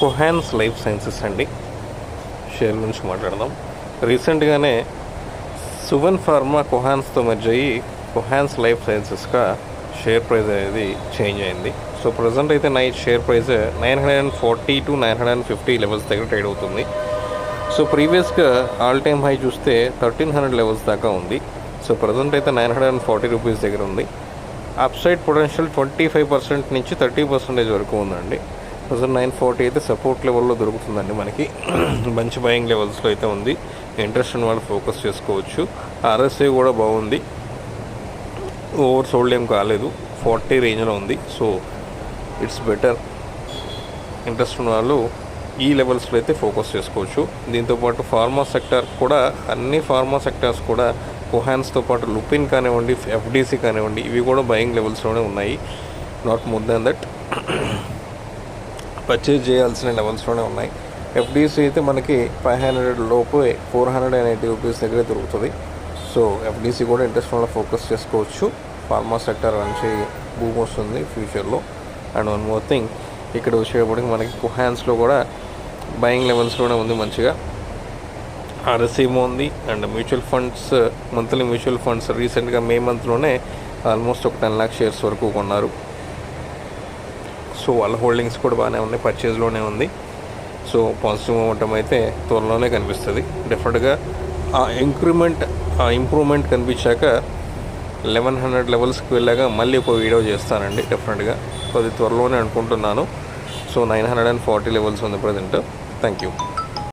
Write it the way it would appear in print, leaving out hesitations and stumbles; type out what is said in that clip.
కొహాన్స్ life sciences అండి. Share గురించి మాట్లాడదాం. రీసెంట్గానే సువెన్ ఫార్మా కొహాన్స్తో మెర్జ్ అయ్యి కొహాన్స్ లైఫ్ సైన్సెస్గా షేర్ ప్రైస్ అనేది చేంజ్ అయింది. సో ప్రజెంట్ అయితే షేర్ ప్రైస్ 940 to 950 లెవెల్స్ దగ్గర ట్రేడ్ అవుతుంది. సో ప్రీవియస్గా ఆల్ టైమ్ హై చూస్తే 1300 లెవెల్స్ దాకా ఉంది. సో ప్రజెంట్ అయితే 940 రూపీస్ దగ్గర ఉంది. అప్ సైడ్ పొటెన్షియల్ 25% నుంచి 30% వరకు ఉందండి. ప్రజెంట్ 940 అయితే సపోర్ట్ లెవెల్లో దొరుకుతుందండి మనకి. మంచి బయింగ్ లెవెల్స్లో అయితే ఉంది. ఇంట్రెస్ట్ ఉన్న వాళ్ళు ఫోకస్ చేసుకోవచ్చు. ఆర్ఎస్ఐ కూడా బాగుంది, ఓవర్ సోల్డ్ ఏం కాలేదు, 40 రేంజ్లో ఉంది. So it's better. ఇంట్రెస్ట్ ఉన్న వాళ్ళు ఈ లెవెల్స్లో అయితే ఫోకస్ చేసుకోవచ్చు. దీంతోపాటు ఫార్మా సెక్టర్ కూడా, అన్ని ఫార్మా సెక్టర్స్ కూడా కొహాన్స్తో పాటు లుపిన్ కానివ్వండి, ఎఫ్డీసీ కానివ్వండి, ఇవి కూడా బయింగ్ లెవెల్స్లోనే ఉన్నాయి. Not more than that, purchase చేయాల్సిన లెవెల్స్లోనే ఉన్నాయి. ఎఫ్డీసీ అయితే మనకి 500 లోపు 480 రూపీస్ దగ్గర దొరుకుతుంది. సో ఎఫ్డీసీ కూడా ఇంట్రెస్ట్ వల్ల ఫోకస్ చేసుకోవచ్చు. ఫార్మా సెక్టర్ మంచి బూమ్ వస్తుంది ఫ్యూచర్లో. అండ్ వన్ మోర్ థింగ్, ఇక్కడ వచ్చేటప్పటికి మనకి కొహాన్స్లో కూడా బయింగ్ లెవెల్స్లోనే ఉంది మంచిగా. ఆర్ఎస్ఐ ఉంది. And mutual funds, monthly mutual funds రీసెంట్గా మే మంత్లోనే ఆల్మోస్ట్ ఒక 10 lakh షేర్స్ వరకు కొన్నారు. సో వాళ్ళ హోల్డింగ్స్ కూడా బాగానే ఉన్నాయి, పర్చేజ్లోనే ఉంది. సో పాజిటివ్ మూమెంటం అయితే త్వరలోనే కనిపిస్తుంది. డెఫినెట్గా ఆ ఇంప్రూవ్మెంట్ కనిపించాక 1100 లెవెల్స్కి వెళ్ళాక మళ్ళీ ఒక వీడియో చేస్తానండి డెఫినెట్గా. అది త్వరలోనే అనుకుంటున్నాను. సో 940 లెవెల్స్ ఉంది ప్రజెంట్. Thank you.